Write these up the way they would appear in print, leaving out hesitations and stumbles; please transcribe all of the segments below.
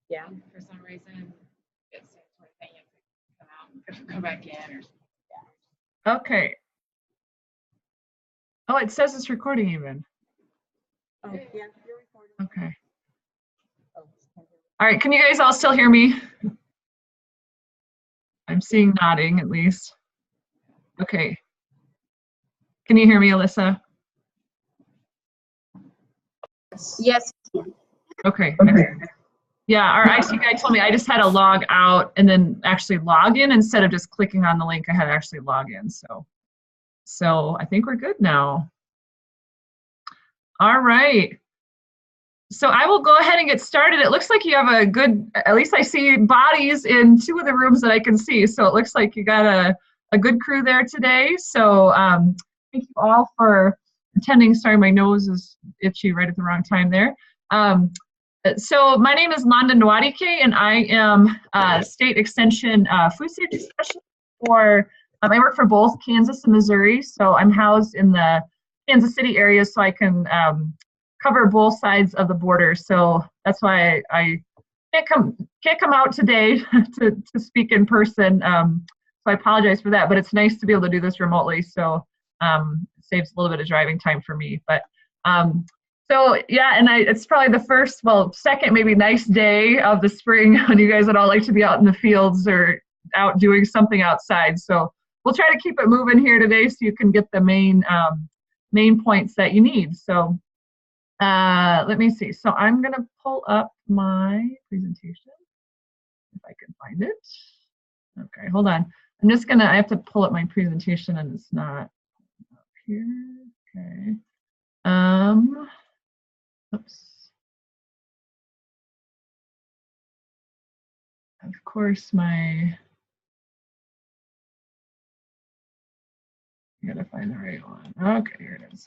Yeah, for some reason, it's sort of thing. You have to come out and go back in or something. Yeah. Okay. Oh, it says it's recording even. Oh, yeah, you're recording. Okay. Oh, all right, can you guys all still hear me? I'm seeing nodding at least. Okay. Can you hear me, Alyssa? yes. Okay. Yeah, our IT guy told me I just had to log out and then actually log in instead of just clicking on the link. I had to actually log in. So I think we're good now. All right. So I will go ahead and get started. It looks like you have a good, at least I see bodies in 2 of the rooms that I can see. So it looks like you got a good crew there today. So thank you all for attending. Sorry, my nose is itchy right at the wrong time there. So my name is Londa Nwadike, and I am State Extension Food Safety Specialist for, I work for both Kansas and Missouri. So I'm housed in the Kansas City area so I can cover both sides of the border. So that's why I can't come out today to speak in person. So I apologize for that, but it's nice to be able to do this remotely. So it saves a little bit of driving time for me. But so yeah, and it's probably the first, well, second maybe nice day of the spring when you guys would all like to be out in the fields or out doing something outside. So we'll try to keep it moving here today so you can get the main points that you need. So let me see. So I'm going to pull up my presentation if I can find it. Okay, hold on. I have to pull up my presentation and it's not up here. Okay. Oops. Of course, I gotta find the right one. Okay, here it is.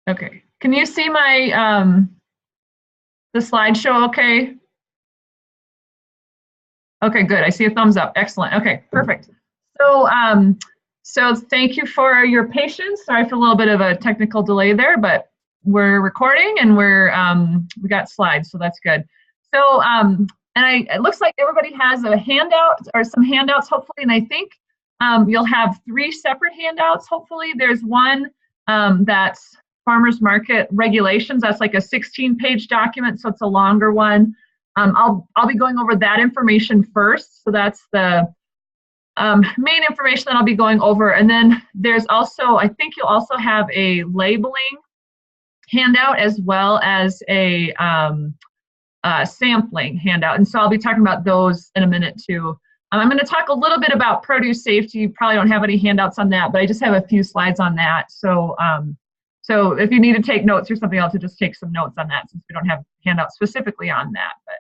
Okay, can you see my the slideshow okay? Okay, good. I see a thumbs up. Excellent. Okay, perfect. So so thank you for your patience. Sorry for a little bit of a technical delay there, but we're recording and we got slides, so that's good. So it looks like everybody has a handout or some handouts hopefully, and I think you'll have 3 separate handouts hopefully. There's one that's farmers market regulations. That's like a 16-page document, so it's a longer one. I'll be going over that information first, so that's the main information that I'll be going over. And then there's also, I think you'll also have a labeling handout as well as a sampling handout. And so I'll be talking about those in a minute too. I'm going to talk a little bit about produce safety. You probably don't have any handouts on that, but I just have a few slides on that. So so if you need to take notes or something else, to just take some notes on that since we don't have handouts specifically on that. But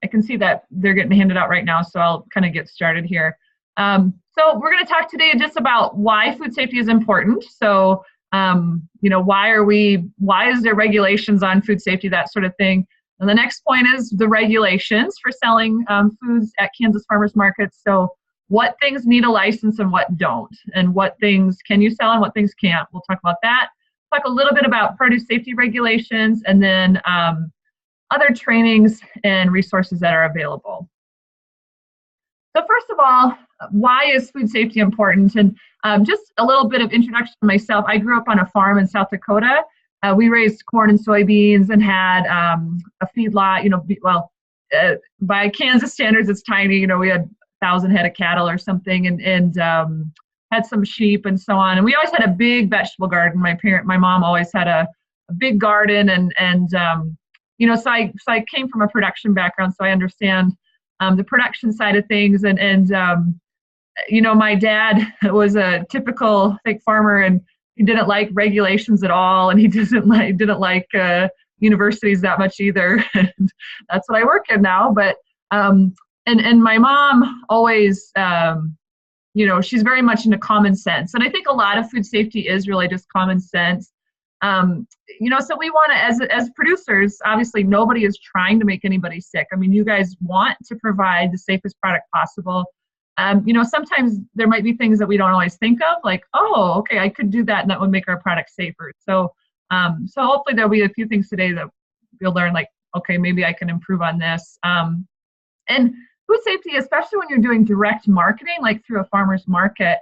I can see that they're getting handed out right now, so I'll kind of get started here. So we're going to talk today just about why food safety is important. So you know, why is there regulations on food safety, that sort of thing. And the next point is the regulations for selling foods at Kansas farmers markets. So what things need a license and what don't, and what things can you sell and what things can't. We'll talk about that. Talk a little bit about produce safety regulations, and then other trainings and resources that are available. So first of all, why is food safety important? And just a little bit of introduction to myself. I grew up on a farm in South Dakota. We raised corn and soybeans and had a feedlot, you know, by Kansas standards, it's tiny. You know, we had 1,000 head of cattle or something, and had some sheep and so on. And we always had a big vegetable garden. My mom always had a big garden, and you know, so I came from a production background, so I understand the production side of things. And you know, my dad was a typical fake farmer, and he didn't like regulations at all, and he didn't like universities that much either. And that's what I work in now. But and my mom always, you know, she's very much into common sense, and I think a lot of food safety is really just common sense. You know, so we want to, as producers, obviously nobody is trying to make anybody sick. I mean, you guys want to provide the safest product possible. You know, sometimes there might be things that we don't always think of, like, oh, okay, I could do that and that would make our product safer. So so hopefully there'll be a few things today that you'll learn like, okay, maybe I can improve on this. And food safety, especially when you're doing direct marketing, like through a farmer's market,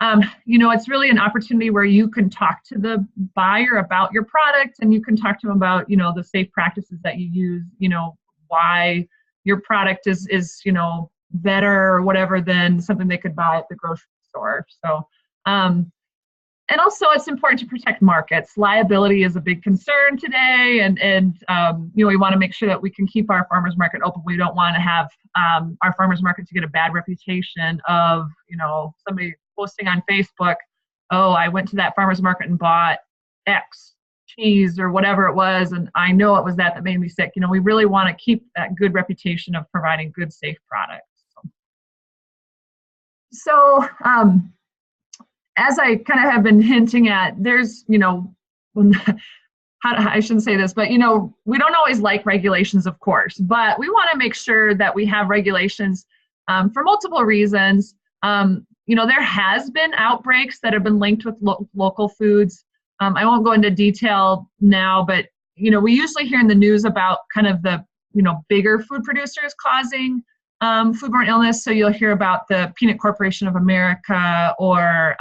it's really an opportunity where you can talk to the buyer about your product, and you can talk to them about, the safe practices that you use, why your product is better or whatever than something they could buy at the grocery store. So, and also it's important to protect markets. Liability is a big concern today, and we want to make sure that we can keep our farmers market open. We don't want to have our farmers market to get a bad reputation of, somebody posting on Facebook, oh, I went to that farmers market and bought X cheese or whatever it was, and I know it was that made me sick. We really want to keep that good reputation of providing good, safe products. So, as I kind of have been hinting at, there's, I shouldn't say this, but, we don't always like regulations, of course, but we want to make sure that we have regulations for multiple reasons. There has been outbreaks that have been linked with local foods. I won't go into detail now, but, we usually hear in the news about kind of the, bigger food producers causing foodborne illness. So you'll hear about the Peanut Corporation of America, or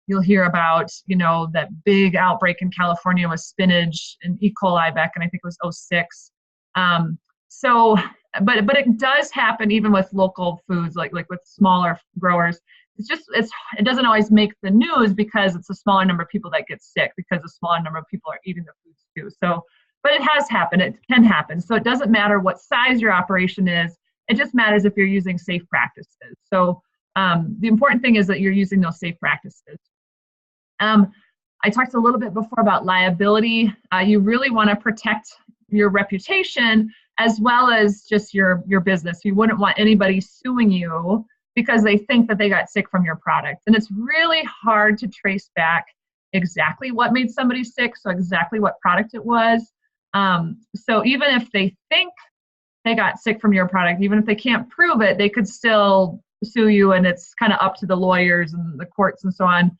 you'll hear about, that big outbreak in California with spinach and E. coli back in, I think it was '06. But it does happen even with local foods, like with smaller growers. It doesn't always make the news because it's a smaller number of people that get sick, because a smaller number of people are eating the foods too. So, but it has happened. It can happen. So it doesn't matter what size your operation is. It just matters if you're using safe practices. So the important thing is that you're using those safe practices. I talked a little bit before about liability. You really want to protect your reputation as well as just your business. You wouldn't want anybody suing you because they think that they got sick from your product. And it's really hard to trace back exactly what made somebody sick, so exactly what product it was. So even if they think they got sick from your product, even if they can't prove it, they could still sue you, and it's kind of up to the lawyers and the courts and so on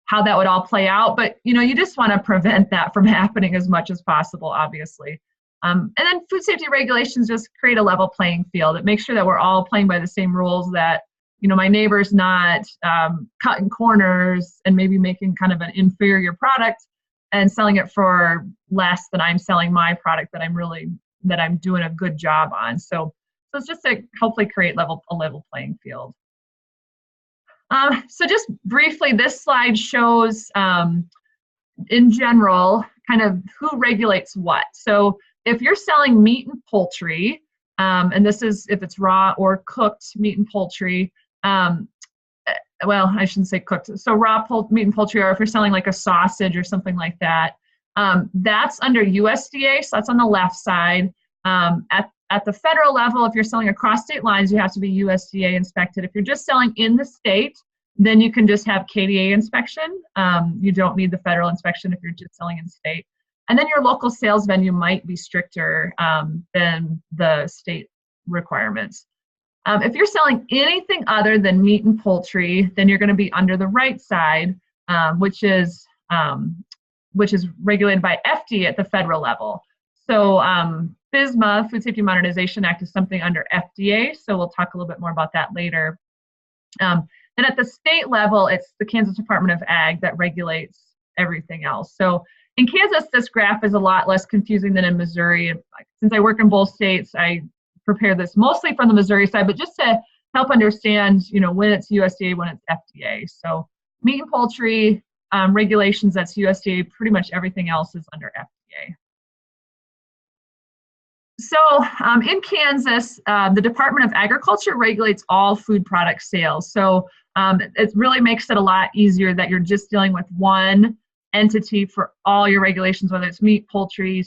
how that would all play out. But you just want to prevent that from happening as much as possible, obviously. And then food safety regulations just create a level playing field. It makes sure that we're all playing by the same rules, that my neighbor's not cutting corners and maybe making kind of an inferior product and selling it for less than I'm selling my product that I'm doing a good job on. So it's just to hopefully create a level playing field. So just briefly, this slide shows in general kind of who regulates what. So if you're selling meat and poultry, and this is if it's raw or cooked meat and poultry, well, I shouldn't say cooked. So raw meat and poultry, or if you're selling like a sausage or something like that, that's under USDA. So that's on the left side. At the federal level, if you're selling across state lines, you have to be USDA inspected. If you're just selling in the state, then you can just have KDA inspection. You don't need the federal inspection if you're just selling in state. And then your local sales venue might be stricter than the state requirements. If you're selling anything other than meat and poultry, then you're going to be under the right side, which is regulated by FDA at the federal level. So FSMA, Food Safety Modernization Act, is something under FDA. So we'll talk a little bit more about that later. And at the state level, it's the Kansas Department of Ag that regulates everything else. So in Kansas, this graph is a lot less confusing than in Missouri. Since I work in both states, I prepare this mostly from the Missouri side, but just to help understand, when it's USDA, when it's FDA. So meat and poultry regulations, that's USDA. Pretty much everything else is under FDA. So in Kansas, the Department of Agriculture regulates all food product sales. So it really makes it a lot easier that you're just dealing with one entity for all your regulations, whether it's meat, poultry,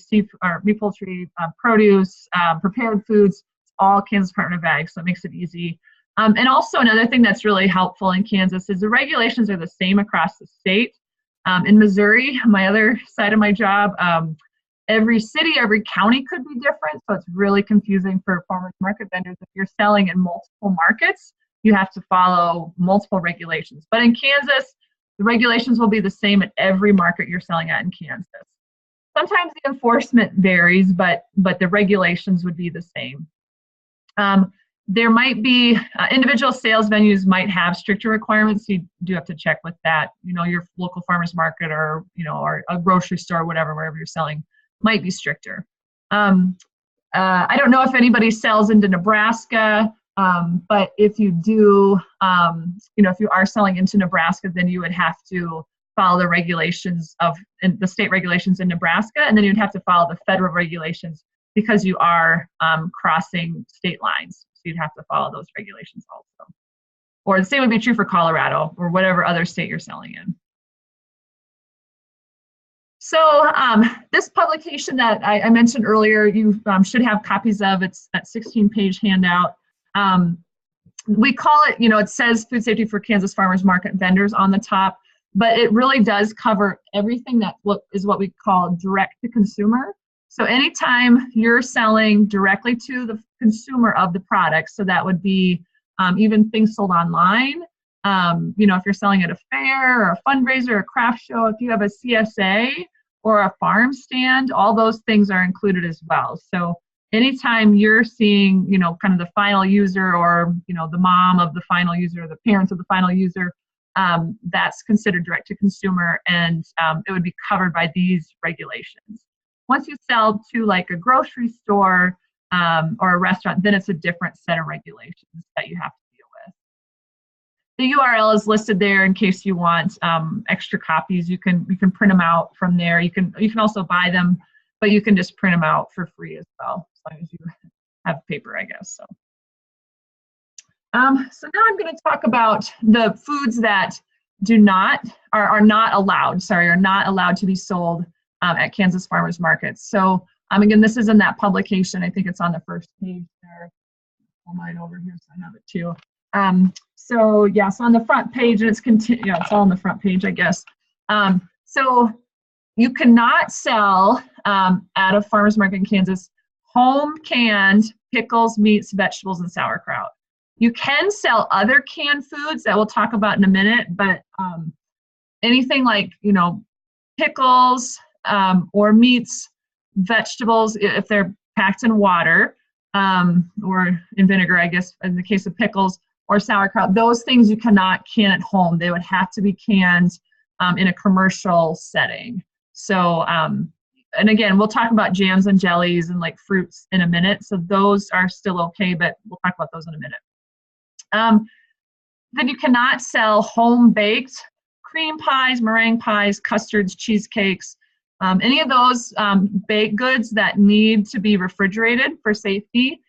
produce, prepared foods, all Kansas Department of Ag. So it makes it easy. And also another thing that's really helpful in Kansas is the regulations are the same across the state. In Missouri, my other side of my job, every city, every county could be different, so it's really confusing for farmers market vendors. If you're selling in multiple markets, you have to follow multiple regulations. But in Kansas, the regulations will be the same at every market you're selling at in Kansas. Sometimes the enforcement varies, but the regulations would be the same. There might be individual sales venues might have stricter requirements. You do have to check with that. Your local farmers market or or a grocery store, whatever, wherever you're selling, might be stricter. I don't know if anybody sells into Nebraska, but if you do, if you are selling into Nebraska, then you would have to follow the regulations the state regulations in Nebraska, and then you'd have to follow the federal regulations because you are crossing state lines. So you'd have to follow those regulations also. Or the same would be true for Colorado or whatever other state you're selling in. So this publication that I mentioned earlier, you should have copies of. It's that 16-page handout. We call it, it says Food Safety for Kansas Farmers Market Vendors on the top, but it really does cover everything that is what we call direct to consumer. So anytime you're selling directly to the consumer of the product, so that would be even things sold online. If you're selling at a fair or a fundraiser or a craft show, if you have a CSA or a farm stand, all those things are included as well. So anytime you're seeing, kind of the final user or, the mom of the final user, or the parents of the final user, that's considered direct to consumer, and it would be covered by these regulations. Once you sell to like a grocery store or a restaurant, then it's a different set of regulations that you have to deal with. The URL is listed there in case you want extra copies. You can print them out from there. You can also buy them, but you can just print them out for free as well, as long as you have paper, I guess. So now I'm going to talk about the foods that are not allowed to be sold at Kansas farmers markets. So again, this is in that publication. I think it's on the first page there. Pull mine over here so I have it too. So on the front page, and it's all on the front page, I guess. So you cannot sell at a farmer's market in Kansas home canned pickles, meats, vegetables, and sauerkraut. You can sell other canned foods that we'll talk about in a minute, but anything like, pickles or meats, vegetables, if they're packed in water or in vinegar, I guess, in the case of pickles, or sauerkraut, those things you cannot can at home. They would have to be canned in a commercial setting. So, and again, we'll talk about jams and jellies and like fruits in a minute. So those are still okay, but we'll talk about those in a minute. Then you cannot sell home-baked cream pies, meringue pies, custards, cheesecakes, any of those baked goods that need to be refrigerated for safety.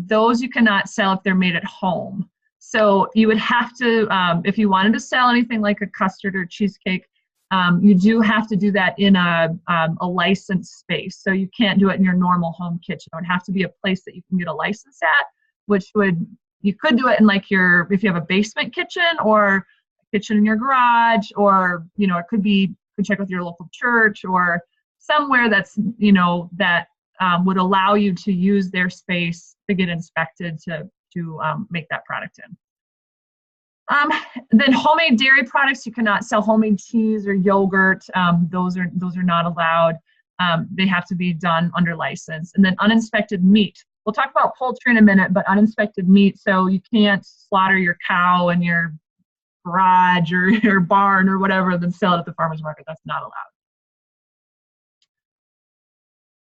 Those you cannot sell if they're made at home. So you would have to, if you wanted to sell anything like a custard or cheesecake, you do have to do that in a licensed space. So you can't do it in your normal home kitchen. It would have to be a place that you can get a license at, you could do it in like if you have a basement kitchen or a kitchen in your garage, or, it could check with your local church or somewhere that's, that would allow you to use their space to get inspected to make that product in. Then homemade dairy products, you cannot sell homemade cheese or yogurt. Those are not allowed. They have to be done under license. And then uninspected meat. We'll talk about poultry in a minute, but uninspected meat, so you can't slaughter your cow in your garage or your barn or whatever, then sell it at the farmer's market. That's not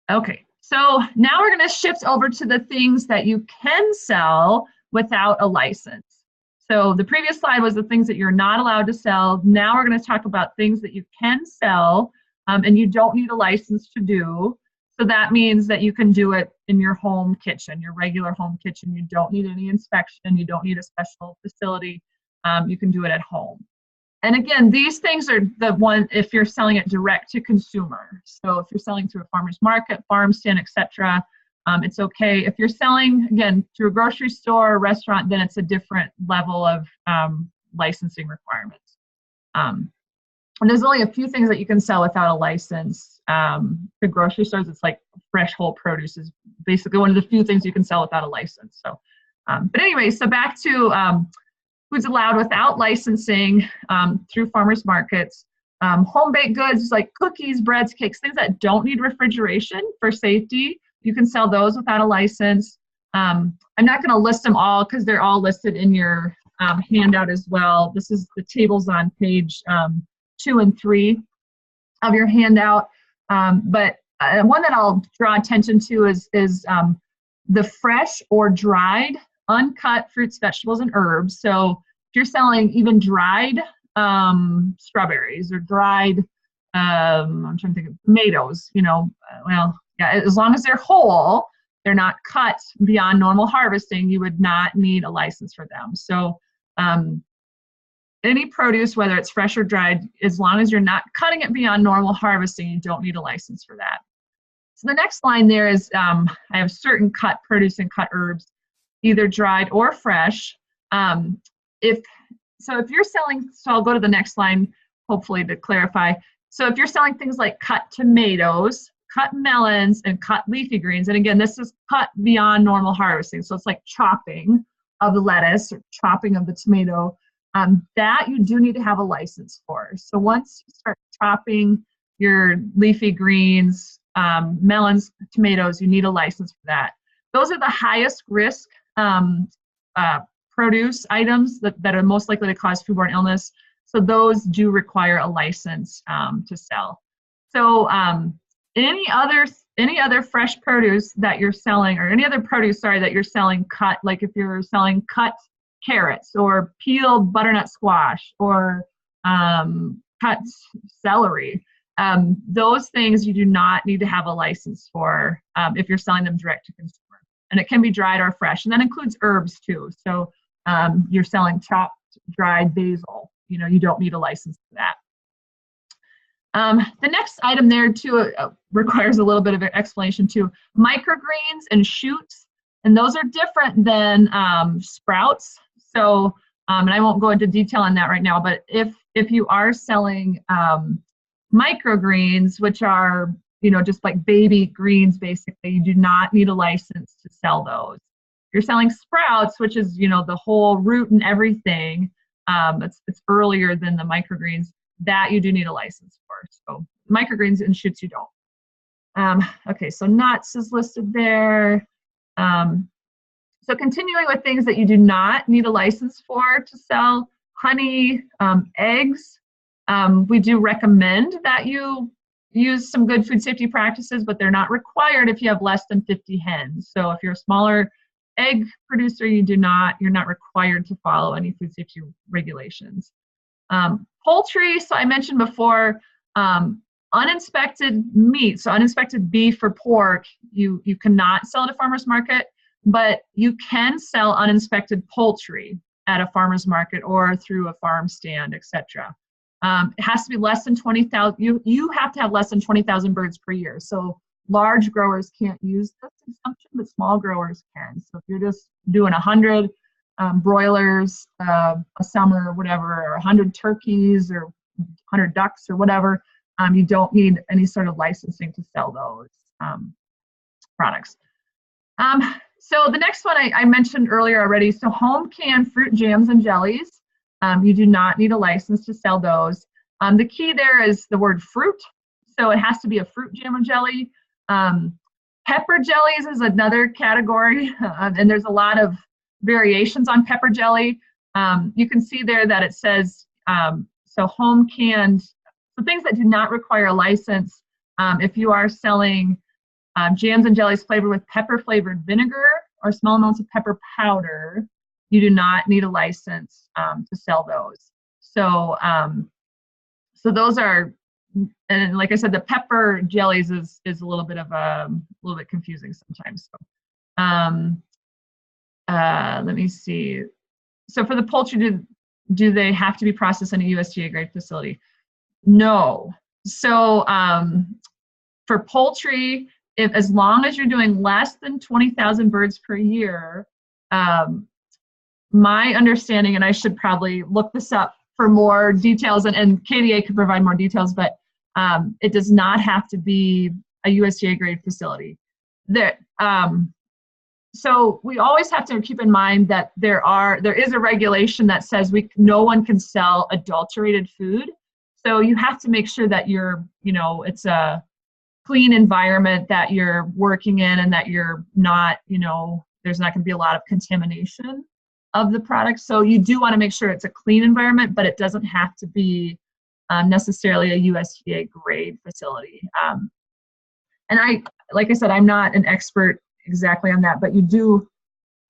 allowed. Okay, so now we're going to shift over to the things that you can sell without a license. So the previous slide was the things that you're not allowed to sell. Now we're going to talk about things that you can sell and you don't need a license to do. So that means that you can do it in your home kitchen, your regular home kitchen. You don't need any inspection. You don't need a special facility. You can do it at home. And again, these things are the one if you're selling it direct to consumer. So if you're selling through a farmer's market, farm stand, etc., it's okay. If you're selling, again, through a grocery store or restaurant, then it's a different level of licensing requirements. And there's only a few things that you can sell without a license. The grocery stores, it's like fresh whole produce is basically one of the few things you can sell without a license. So, but anyway, so back to foods allowed without licensing through farmers markets. Home baked goods like cookies, breads, cakes, things that don't need refrigeration for safety, you can sell those without a license. I'm not going to list them all because they're all listed in your handout as well. This is the tables on page 2 and 3 of your handout. But one that I'll draw attention to is the fresh or dried, uncut fruits, vegetables, and herbs. So if you're selling even dried strawberries or dried, I'm trying to think of tomatoes, well, yeah, as long as they're whole, they're not cut beyond normal harvesting, you would not need a license for them. So any produce, whether it's fresh or dried, as long as you're not cutting it beyond normal harvesting, you don't need a license for that. So the next line there is I have certain cut produce and cut herbs, either dried or fresh. If you're selling, so I'll go to the next line, hopefully to clarify. So if you're selling things like cut tomatoes, cut melons, and cut leafy greens, and again, this is cut beyond normal harvesting. So it's like chopping of the lettuce or chopping of the tomato, that you do need to have a license for. So once you start chopping your leafy greens, melons, tomatoes, you need a license for that. Those are the highest risk produce items that are most likely to cause foodborne illness. So those do require a license to sell. So any other fresh produce that you're selling, or any other produce, that you're selling cut, like if you're selling cut carrots or peeled butternut squash or cut celery, those things you do not need to have a license for if you're selling them direct to consumer. And it can be dried or fresh, and that includes herbs too. So you're selling chopped, dried basil, you don't need a license for that. The next item there too requires a little bit of an explanation too. Microgreens and shoots, and those are different than sprouts. So, and I won't go into detail on that right now, but if you are selling microgreens, which are, just like baby greens, basically, you do not need a license to sell those. If you're selling sprouts, which is, the whole root and everything, it's earlier than the microgreens, that you do need a license for. So microgreens and shoots you don't. Okay, so nuts is listed there. So continuing with things that you do not need a license for to sell, honey, eggs. We do recommend that you use some good food safety practices, but they're not required if you have less than 50 hens. So if you're a smaller egg producer, you're not required to follow any food safety regulations. Poultry, so I mentioned before, uninspected meat, so uninspected beef or pork, you cannot sell at a farmer's market, but you can sell uninspected poultry at a farmer's market or through a farm stand, etc. It has to be less than 20,000. You have to have less than 20,000 birds per year. So large growers can't use this exemption, but small growers can. So if you're just doing 100 broilers a summer or whatever, or 100 turkeys or 100 ducks or whatever, you don't need any sort of licensing to sell those products. So the next one I mentioned earlier already, so home canned fruit jams and jellies. You do not need a license to sell those. The key there is the word fruit. So it has to be a fruit jam or jelly. Pepper jellies is another category, and there's a lot of variations on pepper jelly. You can see there that it says, so home canned, so things that do not require a license. If you are selling jams and jellies flavored with pepper flavored vinegar or small amounts of pepper powder, you do not need a license to sell those. So, so those are, and like I said, the pepper jellies is a little bit confusing sometimes. So, let me see. So for the poultry, do they have to be processed in a USDA grade facility? No. So for poultry, as long as you're doing less than 20,000 birds per year, my understanding, and I should probably look this up for more details, and KDA could provide more details, but it does not have to be a USDA grade facility. So we always have to keep in mind that there is a regulation that says no one can sell adulterated food. So you have to make sure that it's a clean environment that you're working in, and that you're not, there's not going to be a lot of contamination of the product. So you do want to make sure it's a clean environment, but it doesn't have to be necessarily a USDA grade facility. And like I said, I'm not an expert exactly on that, but you do,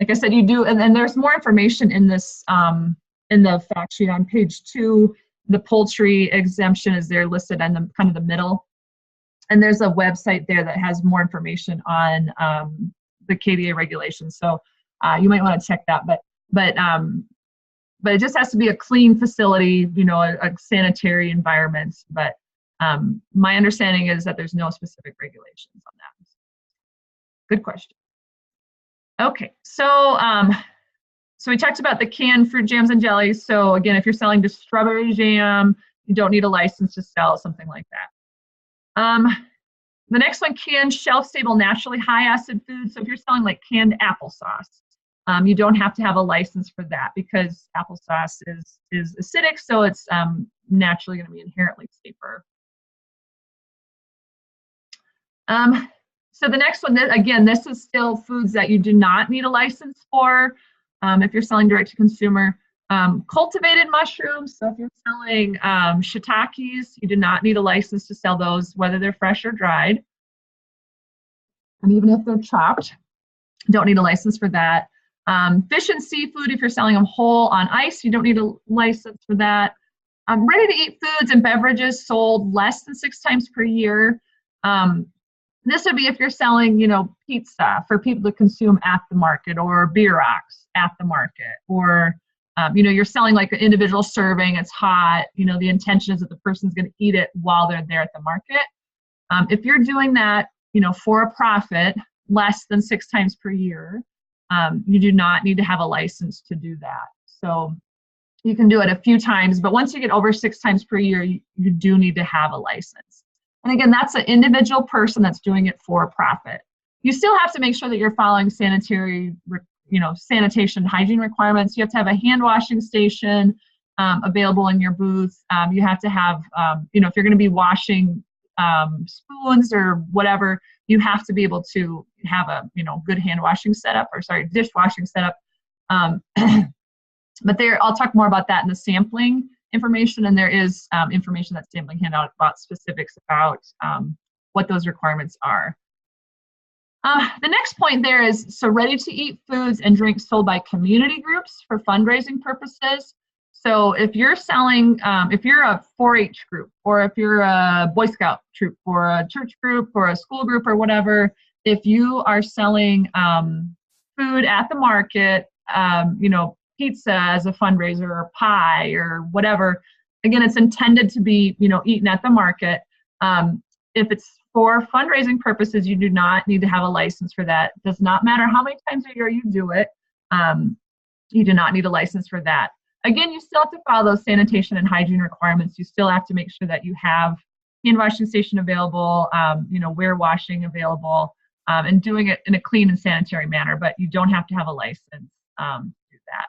like I said, you do, and there's more information in this, in the fact sheet on page 2. The poultry exemption is there listed in the kind of the middle. And there's a website there that has more information on the KDA regulations. So you might want to check that, but it just has to be a clean facility, a sanitary environment. But my understanding is that there's no specific regulations on that. Good question. Okay, so we talked about the canned fruit jams and jellies. So again, if you're selling just strawberry jam, you don't need a license to sell something like that. The next one, canned shelf-stable naturally high-acid foods. So if you're selling like canned applesauce, you don't have to have a license for that, because applesauce is acidic, so it's naturally going to be inherently safer. So the next one, again, this is still foods that you do not need a license for if you're selling direct to consumer. Cultivated mushrooms, so if you're selling shiitakes, you do not need a license to sell those, whether they're fresh or dried. And even if they're chopped, don't need a license for that. Fish and seafood, if you're selling them whole on ice, you don't need a license for that. Ready-to-eat foods and beverages sold less than 6 times per year. This would be if you're selling, pizza for people to consume at the market, or beer rocks at the market, or you're selling like an individual serving, it's hot, the intention is that the person's going to eat it while they're there at the market. If you're doing that, for a profit less than 6 times per year, you do not need to have a license to do that. So you can do it a few times, but once you get over 6 times per year, you do need to have a license. And again, that's an individual person that's doing it for a profit. You still have to make sure that you're following sanitary, sanitation hygiene requirements. You have to have a hand washing station available in your booth. You have to have, if you're going to be washing spoons or whatever, you have to be able to have a, good hand washing setup, dishwashing setup. But I'll talk more about that in the sampling information, and there is information that sampling handout about specifics about what those requirements are. The next point there is, so ready-to-eat foods and drinks sold by community groups for fundraising purposes. So if you're selling, if you're a 4-H group, or if you're a Boy Scout troop, or a church group, or a school group, or whatever, if you are selling food at the market, pizza as a fundraiser, or pie, or whatever, again, it's intended to be, eaten at the market. If it's for fundraising purposes, you do not need to have a license for that. It does not matter how many times a year you do it. You do not need a license for that. Again, you still have to follow those sanitation and hygiene requirements. You still have to make sure that you have hand washing station available, ware washing available, and doing it in a clean and sanitary manner, but you don't have to have a license to do that.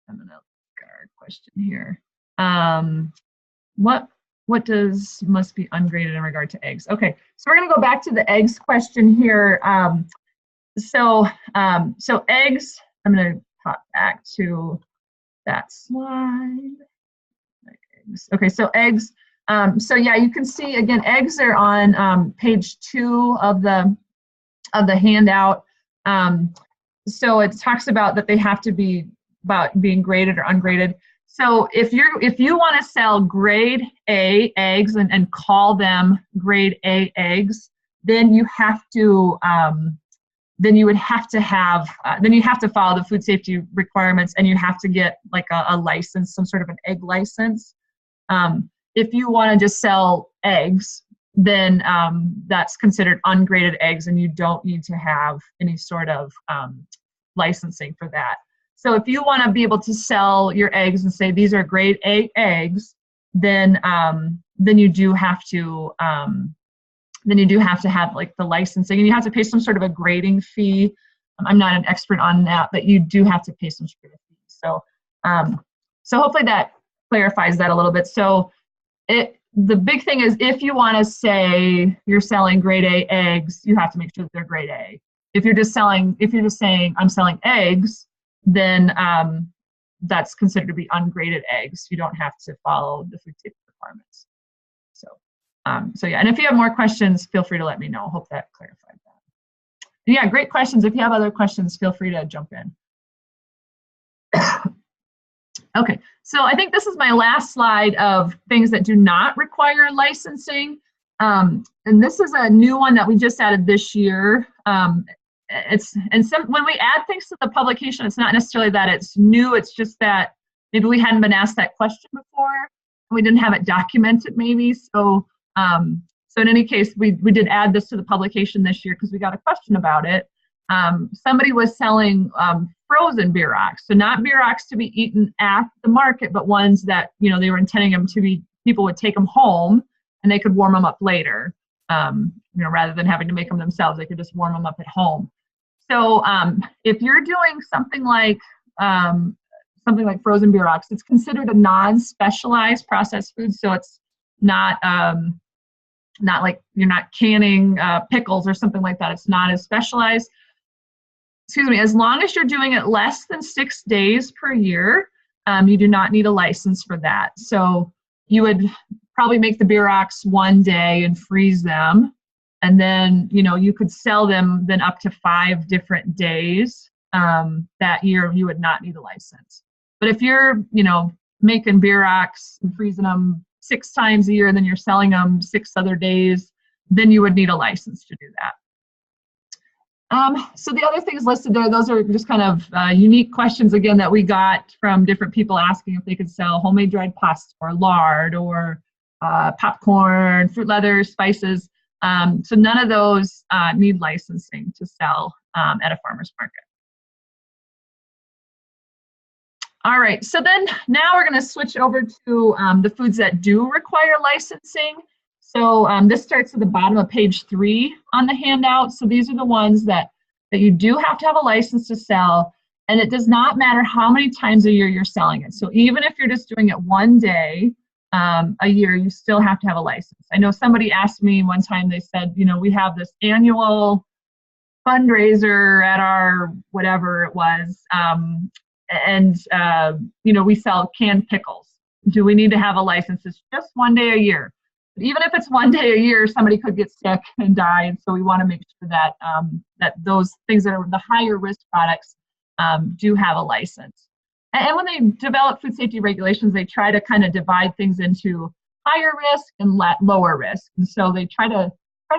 I'm going to look at our question here. What must be ungraded in regard to eggs? Okay, so we're going to go back to the eggs question here. So eggs, I'm going to pop back to that slide. Okay, so eggs. So yeah, you can see again, eggs are on page 2 of the handout. So it talks about that they have to be about being graded or ungraded. So if you want to sell grade A eggs and call them grade A eggs, then you have to then you have to follow the food safety requirements, and you have to get like a license, some sort of an egg license. If you want to just sell eggs, then that's considered ungraded eggs, and you don't need to have any sort of licensing for that. So if you want to be able to sell your eggs and say these are grade A eggs, then you do have to have like the licensing, and you have to pay some sort of a grading fee. I'm not an expert on that, but you do have to pay some sort of fee. So hopefully that clarifies that a little bit. So The big thing is if you want to say you're selling grade A eggs, you have to make sure that they're grade A. If you're just saying I'm selling eggs, then that's considered to be ungraded eggs. You don't have to follow the food safety requirements. So yeah, and if you have more questions, feel free to let me know. Hope that clarified that. Yeah, great questions. If you have other questions, feel free to jump in. Okay, so I think this is my last slide of things that do not require licensing. And this is a new one that we just added this year. When we add things to the publication, it's not necessarily that it's new, it's just that maybe we hadn't been asked that question before, and we didn't have it documented maybe. So in any case, we did add this to the publication this year because we got a question about it. Somebody was selling frozen beer rocks, so not beer rocks to be eaten at the market, but ones that, you know, they were intending them to be, people would take them home and they could warm them up later. You know, rather than having to make them themselves, they could just warm them up at home. So if you're doing something like frozen beer rocks, it's considered a non-specialized processed food, so it's not like you're not canning pickles or something like that. It's not as specialized. Excuse me, as long as you're doing it less than 6 days per year, you do not need a license for that. So you would probably make the beer rocks one day and freeze them. And then, you know, you could sell them then up to 5 different days that year. You would not need a license. But if you're, you know, making beer rocks and freezing them 6 times a year and then you're selling them 6 other days, then you would need a license to do that. So the other things listed there, those are just kind of unique questions, again, that we got from different people asking if they could sell homemade dried pasta or lard or popcorn, fruit leather, spices. So none of those need licensing to sell at a farmer's market. All right, so then now we're going to switch over to the foods that do require licensing. So this starts at the bottom of page 3 on the handout. So these are the ones that you do have to have a license to sell, and it does not matter how many times a year you're selling it. So even if you're just doing it one day a year, you still have to have a license. I know somebody asked me one time, they said, you know, we have this annual fundraiser at our whatever it was, you know, we sell canned pickles. Do we need to have a license? It's just one day a year. But even if it's one day a year, somebody could get sick and die, and so we want to make sure that that those things that are the higher risk products do have a license. And when they develop food safety regulations, they try to kind of divide things into higher risk and lower risk. And so they try to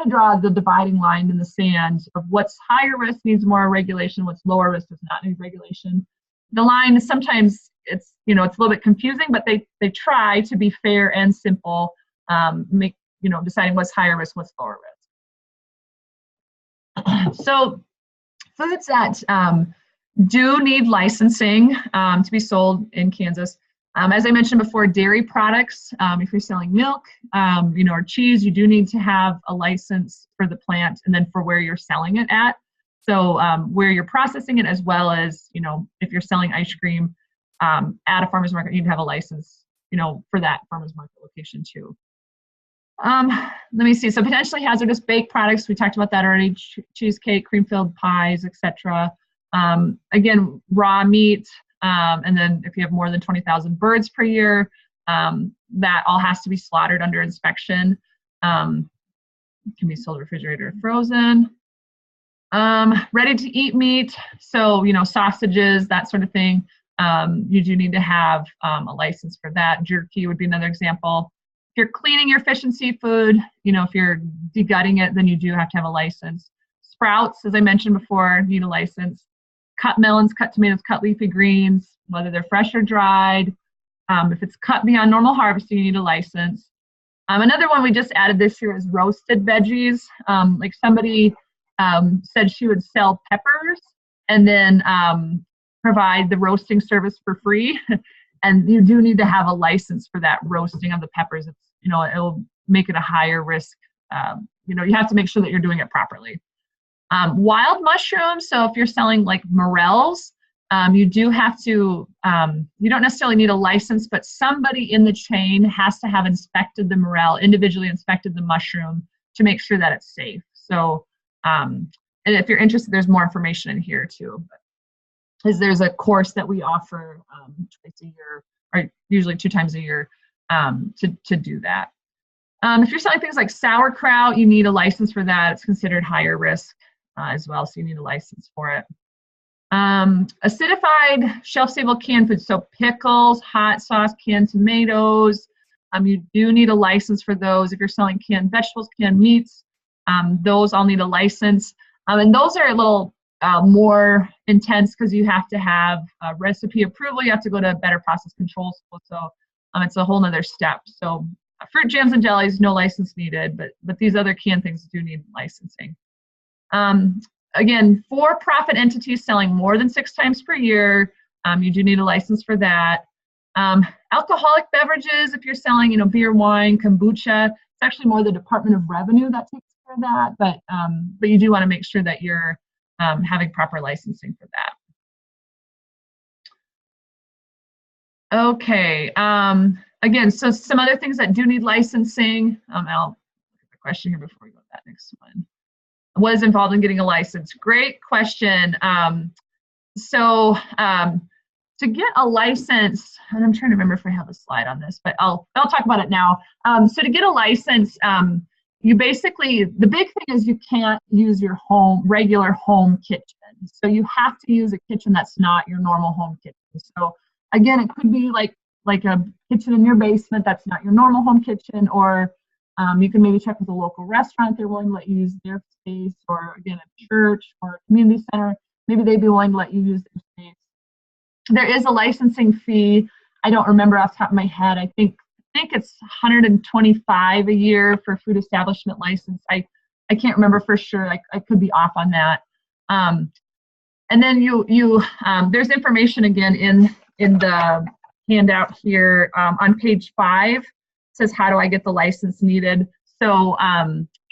draw the dividing line in the sand of what's higher risk needs more regulation, what's lower risk does not need regulation. The line is sometimes it's, you know, it's a little bit confusing, but they try to be fair and simple, deciding what's higher risk, what's lower risk. So foods that do need licensing to be sold in Kansas. As I mentioned before, dairy products, if you're selling milk, or cheese, you do need to have a license for the plant and then for where you're selling it at. So where you're processing it, as well as, if you're selling ice cream at a farmer's market, you need to have a license, for that farmer's market location too. Let me see. So potentially hazardous baked products, we talked about that already, cheesecake, cream-filled pies, etc. Again, raw meat, and then if you have more than 20,000 birds per year, that all has to be slaughtered under inspection. Can be sold refrigerated or frozen. Ready to eat meat, so sausages, that sort of thing. You do need to have a license for that. Jerky would be another example. If you're cleaning your fish and seafood, if you're degutting it, then you do have to have a license. Sprouts, as I mentioned before, need a license. Cut melons, cut tomatoes, cut leafy greens, whether they're fresh or dried. If it's cut beyond normal harvesting, you need a license. Another one we just added this year is roasted veggies. Like somebody said she would sell peppers and then provide the roasting service for free. And you do need to have a license for that roasting of the peppers. It's, it'll make it a higher risk. You have to make sure that you're doing it properly. Wild mushrooms, so if you're selling like morels, You do have to, you don't necessarily need a license, but somebody in the chain has to have inspected the morel, individually inspected the mushroom to make sure that it's safe. So, and if you're interested, there's more information in here too. Because there's a course that we offer twice a year, or usually 2 times a year, to do that. If you're selling things like sauerkraut, you need a license for that. It's considered higher risk as well, so you need a license for it. Acidified, shelf-stable canned foods, so pickles, hot sauce, canned tomatoes, you do need a license for those. If you're selling canned vegetables, canned meats, those all need a license. And those are a little more intense because you have to have a recipe approval. You have to go to a better process control school, so it's a whole nother step. So fruit jams and jellies, no license needed, but these other canned things do need licensing. Again, for-profit entities selling more than 6 times per year, you do need a license for that. Alcoholic beverages, if you're selling, beer, wine, kombucha, it's actually more the Department of Revenue that takes care of that, but you do want to make sure that you're having proper licensing for that. Okay. Again, so some other things that do need licensing. I'll look at the question here before we go to that next one. What is involved in getting a license? Great question. To get a license, and I'm trying to remember if I have a slide on this, but I'll talk about it now. So to get a license, you basically, the big thing is you can't use your regular home kitchen. So you have to use a kitchen that's not your normal home kitchen. So again, it could be like a kitchen in your basement that's not your normal home kitchen, or you can maybe check with a local restaurant if they're willing to let you use their space, or again, a church or a community center, maybe they'd be willing to let you use their space. There is a licensing fee. I don't remember off the top of my head. I think it's $125 a year for a food establishment license. I can't remember for sure. I could be off on that. And then there's information again in the handout here on page 5. It says, how do I get the license needed? So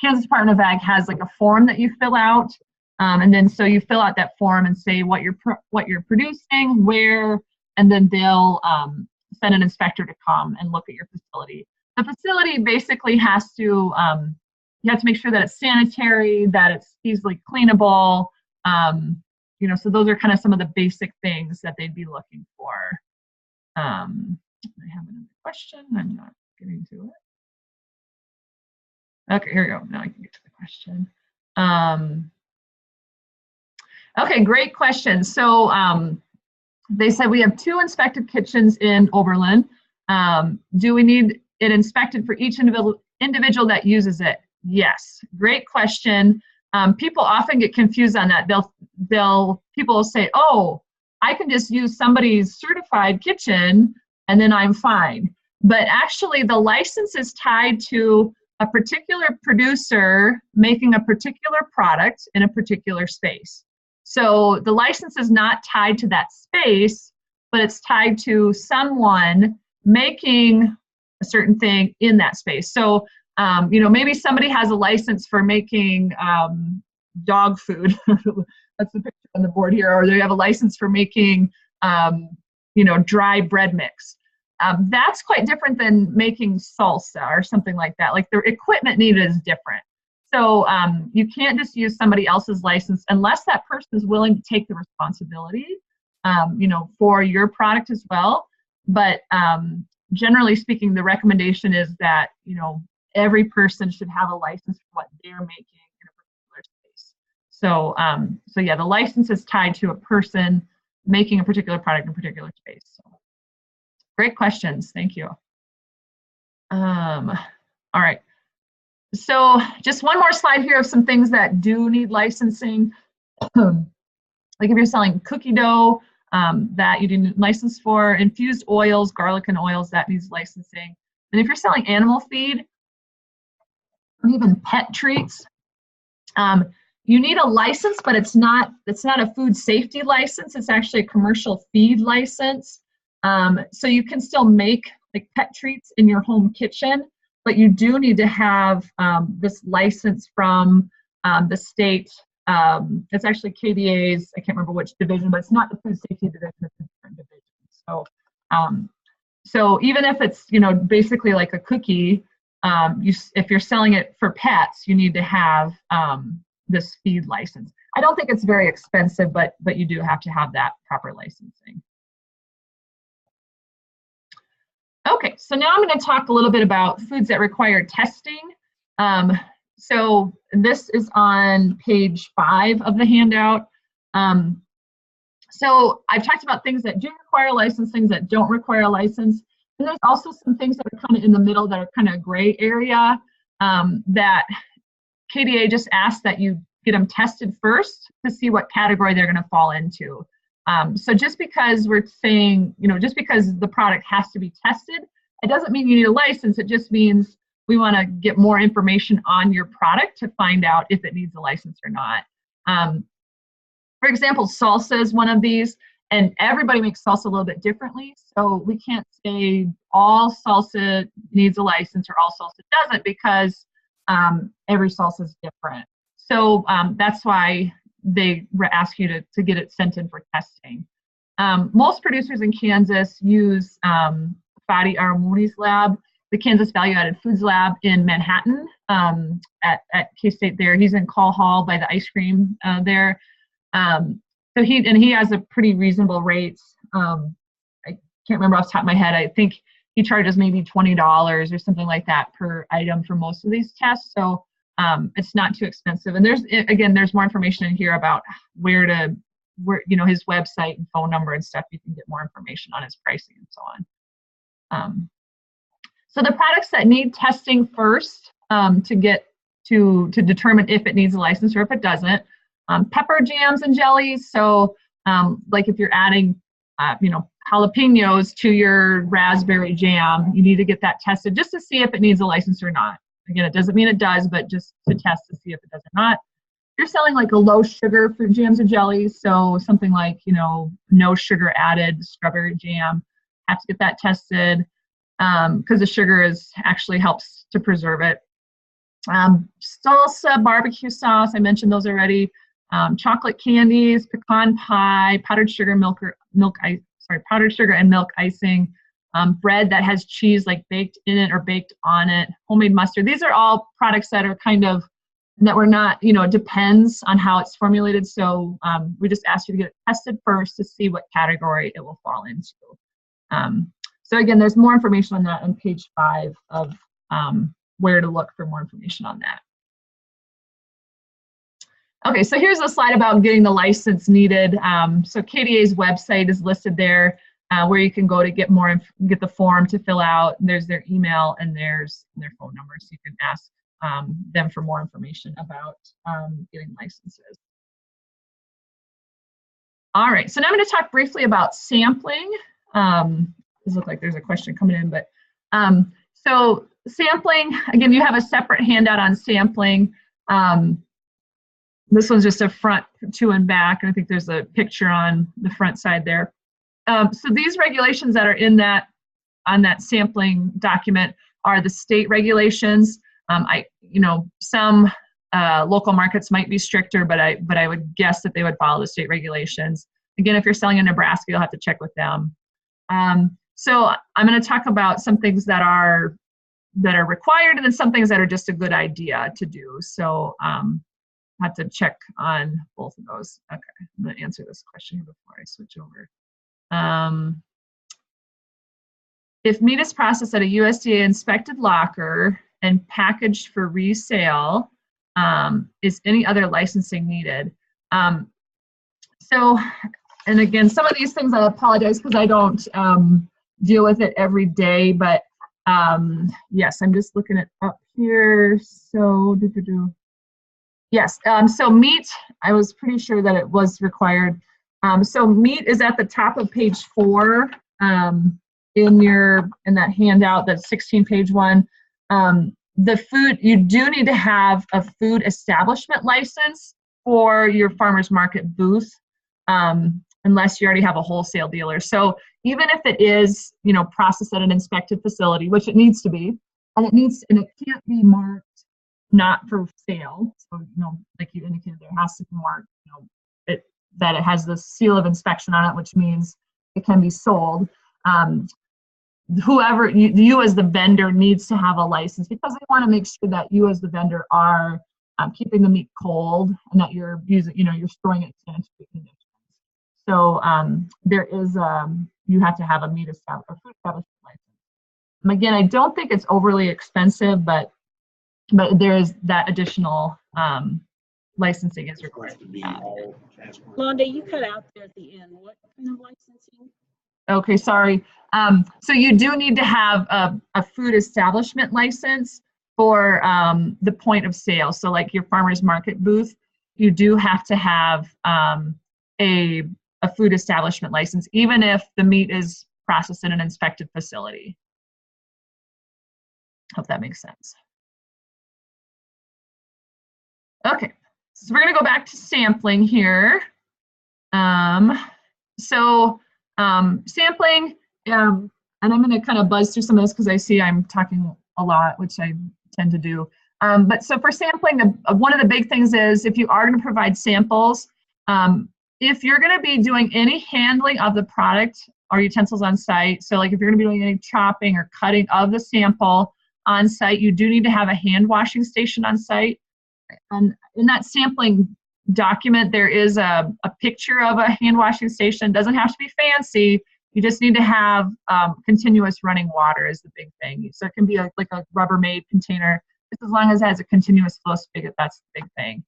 Kansas Department of Ag has like a form that you fill out. And then so you fill out that form and say what you're producing, where, and then they'll send an inspector to come and look at your facility. The facility basically has to, you have to make sure that it's sanitary, that it's easily cleanable. So those are kind of some of the basic things that they'd be looking for. I have another question. I'm not getting to it. Okay, here we go. Now I can get to the question. Okay, great question. So they said we have 2 inspected kitchens in Oberlin. Do we need it inspected for each individual that uses it? Yes, great question. People often get confused on that. People will say, oh, I can just use somebody's certified kitchen and then I'm fine. But actually the license is tied to a particular producer making a particular product in a particular space. So the license is not tied to that space, but it's tied to someone making a certain thing in that space. So, maybe somebody has a license for making dog food. That's the picture on the board here. Or they have a license for making, dry bread mix. That's quite different than making salsa or something like that. Like the equipment needed is different. So you can't just use somebody else's license unless that person is willing to take the responsibility, for your product as well. But generally speaking, the recommendation is that, every person should have a license for what they're making in a particular space. So yeah, the license is tied to a person making a particular product in a particular space. So, great questions. Thank you. All right. So just one more slide here of some things that do need licensing. Like if you're selling cookie dough, that you need license for. Infused oils, garlic and oils, that needs licensing. And if you're selling animal feed, or even pet treats, you need a license, but it's not a food safety license. It's actually a commercial feed license. So you can still make like pet treats in your home kitchen, but you do need to have this license from the state It's actually KDA's, I can't remember which division, but it's not the food safety division, it's a different division. So, so even if it's, basically like a cookie, if you're selling it for pets, you need to have this feed license. I don't think it's very expensive, but you do have to have that proper licensing. Okay, so now I'm going to talk a little bit about foods that require testing. So this is on page 5 of the handout. So I've talked about things that do require a license, things that don't require a license. And there's also some things that are kind of in the middle that are kind of gray area that KDA just asked that you get them tested first to see what category they're going to fall into. So just because we're saying, just because the product has to be tested, it doesn't mean you need a license. It just means we want to get more information on your product to find out if it needs a license or not. For example, salsa is one of these, and everybody makes salsa a little bit differently. So we can't say all salsa needs a license or all salsa doesn't, because every salsa is different. So that's why they ask you to get it sent in for testing. Most producers in Kansas use Fadi Aramuni's lab, the Kansas Value Added Foods Lab in Manhattan at K-State there. He's in Call Hall by the ice cream there. So he has a pretty reasonable rates. I can't remember off the top of my head. I think he charges maybe $20 or something like that per item for most of these tests. So it's not too expensive. And there's more information in here about where his website and phone number and stuff. You can get more information on his pricing and so on. So the products that need testing first to determine if it needs a license or if it doesn't. Pepper jams and jellies. So like if you're adding, jalapenos to your raspberry jam, you need to get that tested just to see if it needs a license or not. Again, it doesn't mean it does, but just to test to see if it does or not. You're selling like a low sugar fruit jams and jellies. So something like, no sugar added strawberry jam, have to get that tested because the sugar actually helps to preserve it. Salsa, barbecue sauce, I mentioned those already. Chocolate candies, pecan pie, powdered sugar, powdered sugar and milk icing, bread that has cheese like baked in it or baked on it, homemade mustard. These are all products that are that we're not, it depends on how it's formulated. So we just ask you to get it tested first to see what category it will fall into. So again, there's more information on that on page 5 of where to look for more information on that. Okay, so here's a slide about getting the license needed. So KDA's website is listed there where you can go to get the form to fill out. There's their email and there's their phone number, so you can ask them for more information about getting licenses. All right, so now I'm going to talk briefly about sampling. This looks like there's a question coming in, but so sampling, again, you have a separate handout on sampling. This one's just a front, to and back, and I think there's a picture on the front side there. So these regulations that are on that sampling document are the state regulations. Some local markets might be stricter, but I would guess that they would follow the state regulations. Again, if you're selling in Nebraska, you'll have to check with them. So I'm going to talk about some things that are required, and then some things that are just a good idea to do. So have to check on both of those. Okay, I'm going to answer this question here before I switch over. If meat is processed at a USDA inspected locker and packaged for resale, is any other licensing needed? So, and again, some of these things I apologize because I don't deal with it every day, but yes, I'm just looking it up here. So, yes, so meat, I was pretty sure that it was required. So meat is at the top of page 4 in that handout, that 16-page one. The food, you do need to have a food establishment license for your farmer's market booth, unless you already have a wholesale dealer. So even if it is, processed at an inspected facility, which it needs to be, and it can't be marked not for sale. So, you know, like you indicated, there has to be marked, you know, that it has the seal of inspection on it, which means it can be sold. Whoever you as the vendor needs to have a license, because they want to make sure that you as the vendor are keeping the meat cold and that you're using, you know, you're storing it in sanitary conditions. So there is you have to have a meat establishment or food establishment license. And again, I don't think it's overly expensive, but there is that additional licensing is required. Londa, you cut out there at the end. What kind of licensing? Okay, sorry. So you do need to have a food establishment license for the point of sale. So like your farmer's market booth, you do have to have a food establishment license, even if the meat is processed in an inspected facility. Hope that makes sense. Okay, so we're gonna go back to sampling here. Sampling, and I'm gonna kind of buzz through some of this because I see I'm talking a lot, which I tend to do. But so for sampling, one of the big things is if you are gonna provide samples, if you're gonna be doing any handling of the product or utensils on site, so like if you're gonna be doing any chopping or cutting of the sample on site, you do need to have a hand washing station on site. And in that sampling document, there is a picture of a hand washing station. It doesn't have to be fancy. You just need to have continuous running water is the big thing. So it can be like a Rubbermaid container. Just as long as it has a continuous flow spigot, that's the big thing.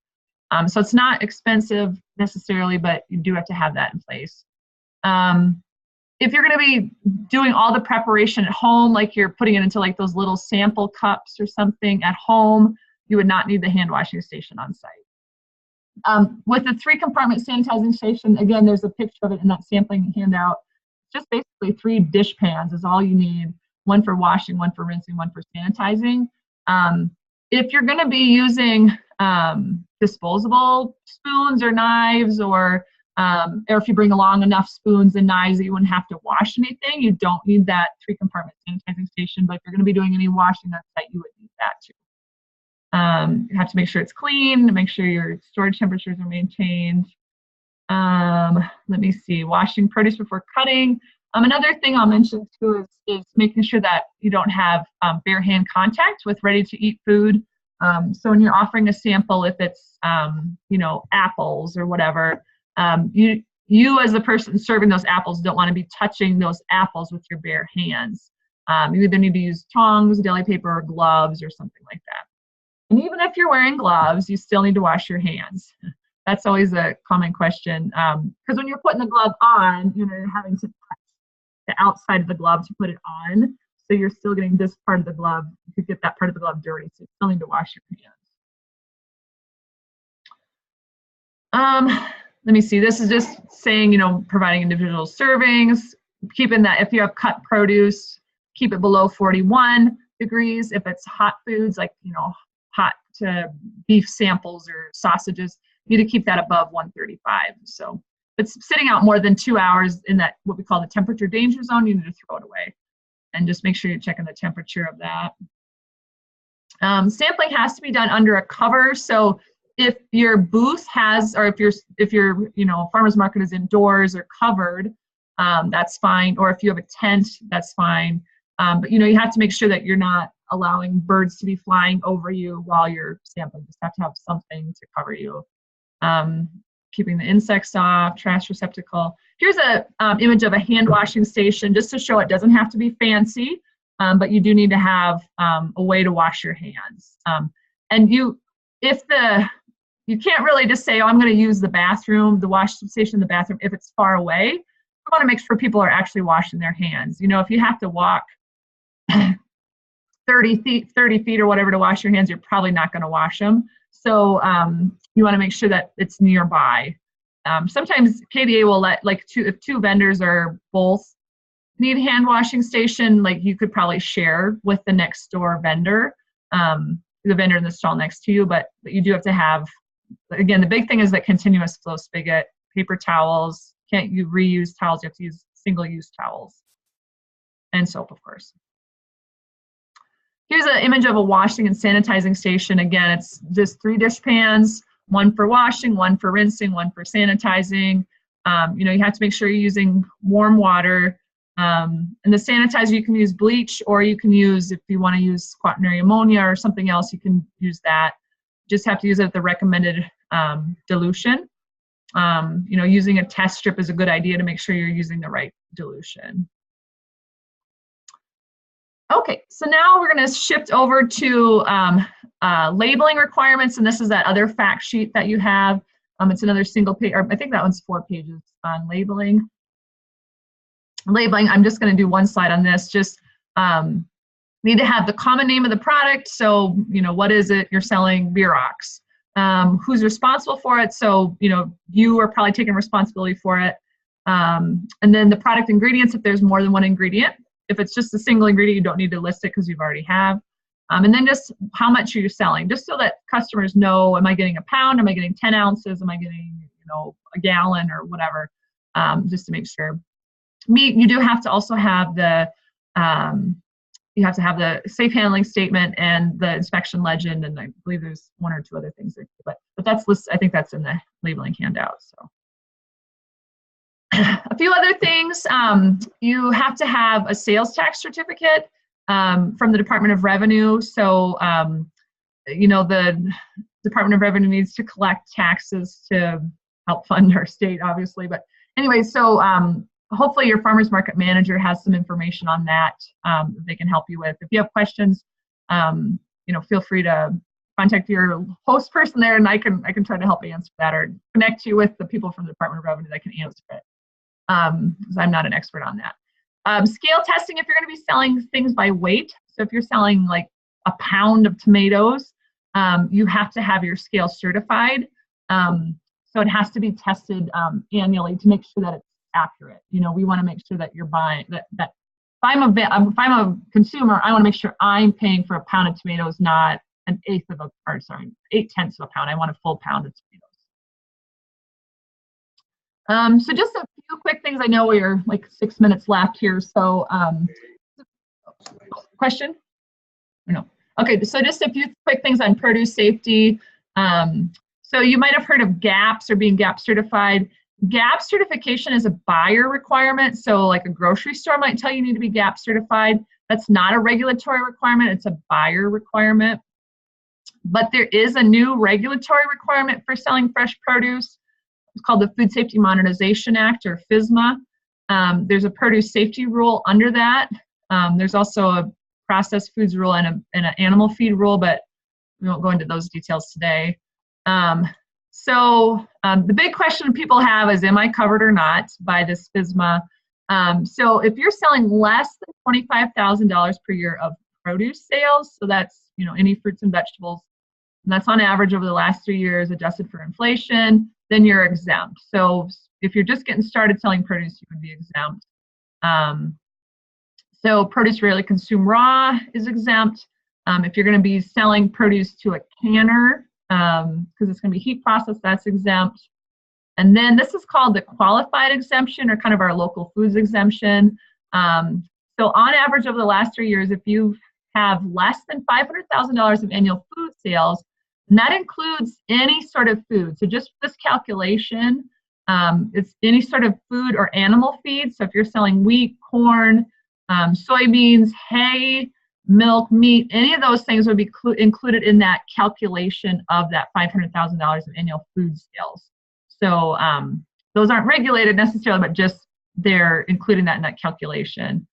So it's not expensive necessarily, but you do have to have that in place. If you're going to be doing all the preparation at home, like you're putting it into like those little sample cups or something at home, you would not need the hand washing station on site. With the 3-compartment sanitizing station, again, there's a picture of it in that sampling handout. Just basically 3 dish pans is all you need. One for washing, one for rinsing, one for sanitizing. If you're going to be using disposable spoons or knives, or if you bring along enough spoons and knives that you wouldn't have to wash anything, you don't need that 3-compartment sanitizing station. But if you're going to be doing any washing on site, you would need that too. You have to make sure it's clean, make sure your storage temperatures are maintained. Let me see, washing produce before cutting. Another thing I'll mention too is making sure that you don't have bare hand contact with ready to eat food. So when you're offering a sample, if it's you know, apples or whatever, you as the person serving those apples don't want to be touching those apples with your bare hands. You either need to use tongs, deli paper, or gloves or something like that. And even if you're wearing gloves, you still need to wash your hands. That's always a common question. Because when you're putting the glove on, you know, you're having to touch the outside of the glove to put it on. So you're still getting this part of the glove. You could get that part of the glove dirty, so you still need to wash your hands. Let me see. This is just saying, you know, providing individual servings, keeping that if you have cut produce, keep it below 41 degrees. If it's hot foods, like, you know, hot beef samples or sausages, you need to keep that above 135. So if it's sitting out more than 2 hours in that what we call the temperature danger zone, you need to throw it away. And just make sure you're checking the temperature of that. Sampling has to be done under a cover. So if your booth has, or if your you know, farmer's market is indoors or covered, that's fine. Or if you have a tent, that's fine. But you know, you have to make sure that you're not allowing birds to be flying over you while you're sampling. You just have to have something to cover you. Keeping the insects off, trash receptacle. Here's a image of a hand washing station just to show it doesn't have to be fancy, but you do need to have a way to wash your hands. And you can't really just say, oh, I'm going to use the bathroom, the wash station in the bathroom if it's far away. You want to make sure people are actually washing their hands. You know, if you have to walk 30 feet or whatever to wash your hands, you're probably not going to wash them. So you want to make sure that it's nearby. Sometimes KDA will let, like, if two vendors are both need a hand washing station, like you could probably share with the next door vendor, the vendor in the stall next to you, but you do have to have, again, the big thing is that continuous flow spigot, paper towels, can't you reuse towels, you have to use single-use towels, and soap, of course. Here's an image of a washing and sanitizing station. Again, it's just 3 dish pans, 1 for washing, 1 for rinsing, 1 for sanitizing. You know, you have to make sure you're using warm water. And the sanitizer, you can use bleach, or you can use, if you want to use quaternary ammonia or something else, you can use that. Just have to use it at the recommended dilution. You know, using a test strip is a good idea to make sure you're using the right dilution. Okay, so now we're going to shift over to labeling requirements, and this is that other fact sheet that you have. It's another single page, or I think that one's 4 pages on labeling. Labeling, I'm just going to do one slide on this. Just need to have the common name of the product. So, you know, what is it you're selling? Burox. Who's responsible for it? So, you know, you are probably taking responsibility for it. And then the product ingredients, if there's more than one ingredient. If it's just a single ingredient, you don't need to list it because you've already have. And then just how much are you selling? Just so that customers know, am I getting a pound? Am I getting 10 ounces? Am I getting, you know, a gallon or whatever? Just to make sure. Meat, you do have to also have the, you have to have the safe handling statement and the inspection legend, and I believe there's 1 or 2 other things there, but that's listed. I think that's in the labeling handout. So a few other things, you have to have a sales tax certificate from the Department of Revenue. So you know, the Department of Revenue needs to collect taxes to help fund our state, obviously. But anyway, so hopefully your farmers market manager has some information on that they can help you with. If you have questions, you know, feel free to contact your host person there, and I can try to help answer that, or connect you with the people from the Department of Revenue that can answer it, because I'm not an expert on that. Scale testing, if you're going to be selling things by weight, so if you're selling like a pound of tomatoes, you have to have your scale certified. So it has to be tested annually to make sure that it's accurate. You know, we want to make sure that you're buying that if I'm a consumer, I want to make sure I'm paying for a pound of tomatoes, not an 8/10 of a pound. I want a full pound of tomatoes. So just a few quick things. I know we're like 6 minutes left here. So question? Or no? Okay, so just a few quick things on produce safety. So you might have heard of GAPS or being GAP certified. GAP certification is a buyer requirement. So like a grocery store might tell you need to be GAP certified. That's not a regulatory requirement, it's a buyer requirement. But there is a new regulatory requirement for selling fresh produce. It's called the Food Safety Modernization Act, or FSMA. There's a produce safety rule under that. There's also a processed foods rule and an animal feed rule, but we won't go into those details today. So the big question people have is, am I covered or not by this FSMA? So if you're selling less than $25,000 per year of produce sales, so that's, you know, any fruits and vegetables, and that's on average over the last 3 years adjusted for inflation, then you're exempt. So if you're just getting started selling produce, you would be exempt. So produce rarely consumed raw is exempt. If you're going to be selling produce to a canner, because it's going to be heat processed, that's exempt. And then this is called the qualified exemption, or kind of our local foods exemption. So on average over the last 3 years, if you have less than $500,000 of annual food sales, and that includes any sort of food. So just this calculation, it's any sort of food or animal feed. So if you're selling wheat, corn, soybeans, hay, milk, meat, any of those things would be included in that calculation of that $500,000 of annual food sales. So those aren't regulated necessarily, but just they're including that in that calculation.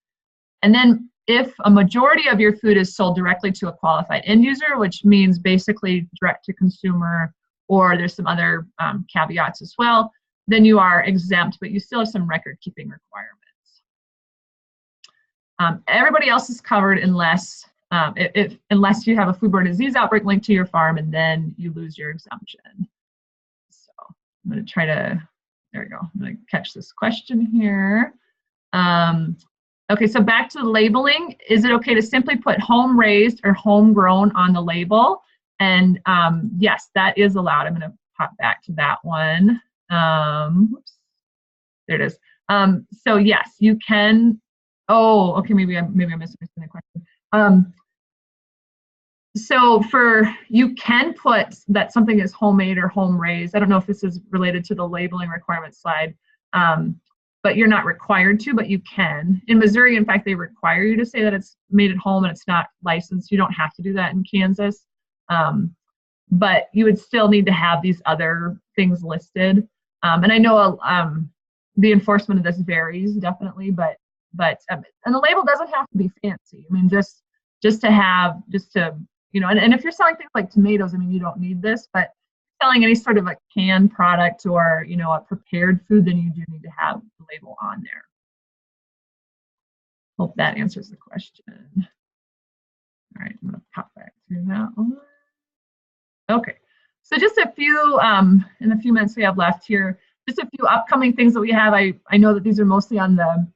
And then if a majority of your food is sold directly to a qualified end user, which means basically direct to consumer, or there's some other caveats as well, then you are exempt, but you still have some record keeping requirements. Everybody else is covered unless unless you have a foodborne disease outbreak linked to your farm, and then you lose your exemption. So I'm going to try to, there we go, I'm going to catch this question here. Okay, so back to the labeling. Is it okay to simply put home raised or homegrown on the label? And yes, that is allowed. I'm going to pop back to that one. Oops, there it is. So yes, you can. Oh, okay, maybe I misunderstood the question. So you can put that something is homemade or home raised. I don't know if this is related to the labeling requirement slide, but you're not required to, but you can. In Missouri, in fact, they require you to say that it's made at home and it's not licensed. You don't have to do that in Kansas. But you would still need to have these other things listed. And I know the enforcement of this varies definitely, but and the label doesn't have to be fancy. I mean, just to and if you're selling things like tomatoes, I mean, you don't need this, but selling any sort of a canned product or a prepared food, then you do need to have the label on there. Hope that answers the question. All right, I'm going to pop back through that one. Okay, so just a few, in the few minutes we have left here, just a few upcoming things that we have. I know that these are mostly on the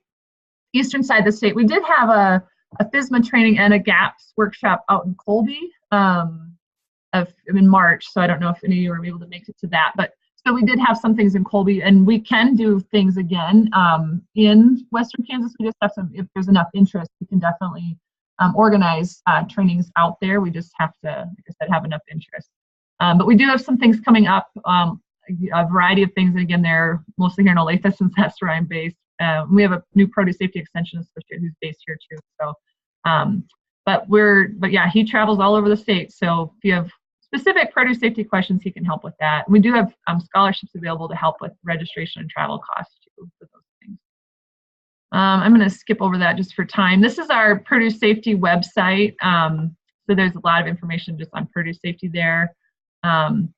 eastern side of the state. We did have a FSMA training and a GAPS workshop out in Colby in March, so I don't know if any of you were able to make it to that, but so we did have some things in Colby, and we can do things again in Western Kansas. We just have if there's enough interest, we can definitely organize trainings out there. We just have to, like I said, have enough interest. But we do have some things coming up, a variety of things. And again, they're mostly here in Olathe since that's where I'm based. We have a new produce safety extension associate who's based here too. So, but yeah, he travels all over the state. So if you have specific produce safety questions, he can help with that. And we do have scholarships available to help with registration and travel costs too for those things. I'm going to skip over that just for time. This is our produce safety website. So there's a lot of information just on produce safety there. And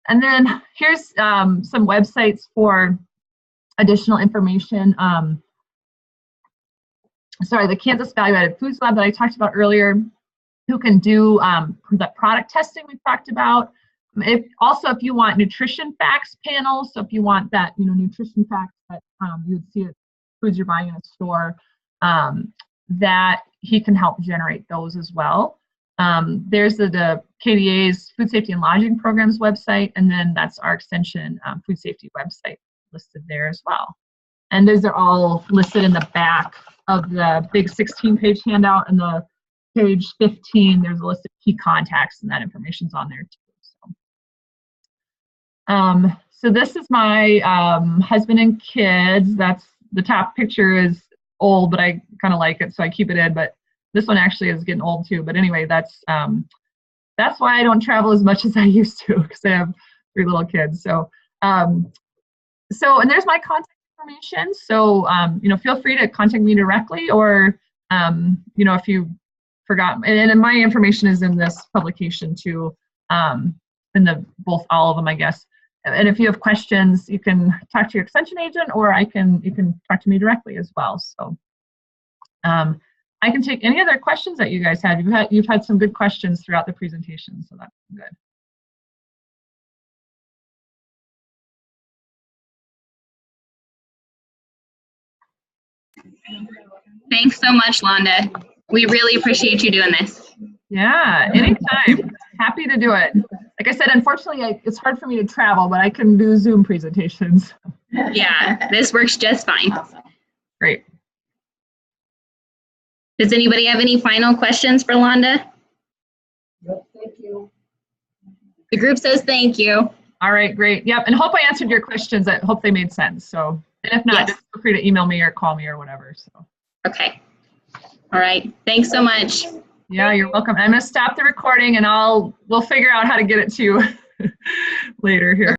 then here's some websites for additional information. The Kansas Value Added Foods Lab that I talked about earlier, who can do the product testing we talked about. If you want nutrition facts panels, so if you want that, nutrition facts that you would see at foods you're buying in a store, that he can help generate those as well. There's the KDA's Food Safety and Lodging Programs website, and then that's our extension food safety website listed there as well. And those are all listed in the back of the big 16-page handout, and the page 15, there's a list of key contacts, and that information's on there too. So this is my husband and kids. That's the top picture is old, but I kind of like it, so I keep it in. But this one actually is getting old too. But anyway, that's why I don't travel as much as I used to, because I have 3 little kids. So and there's my contact information. So feel free to contact me directly, or if you forgot. And my information is in this publication too, in all of them, I guess. And if you have questions, you can talk to your extension agent, or you can talk to me directly as well. So I can take any other questions that you guys have. You've had some good questions throughout the presentation, so that's good. Thanks so much, Londa. We really appreciate you doing this. Yeah, anytime. Happy to do it. Like I said, unfortunately, it's hard for me to travel, but I can do Zoom presentations. Yeah, this works just fine. Great. Does anybody have any final questions for Londa? Yep, thank you. The group says thank you. All right, great. Yep, and hope I answered your questions. I hope they made sense. So, and if not, Yes. just feel free to email me or call me or whatever. So. Okay. All right. Thanks so much. Yeah, you're welcome. I'm going to stop the recording, and we'll figure out how to get it to you later here.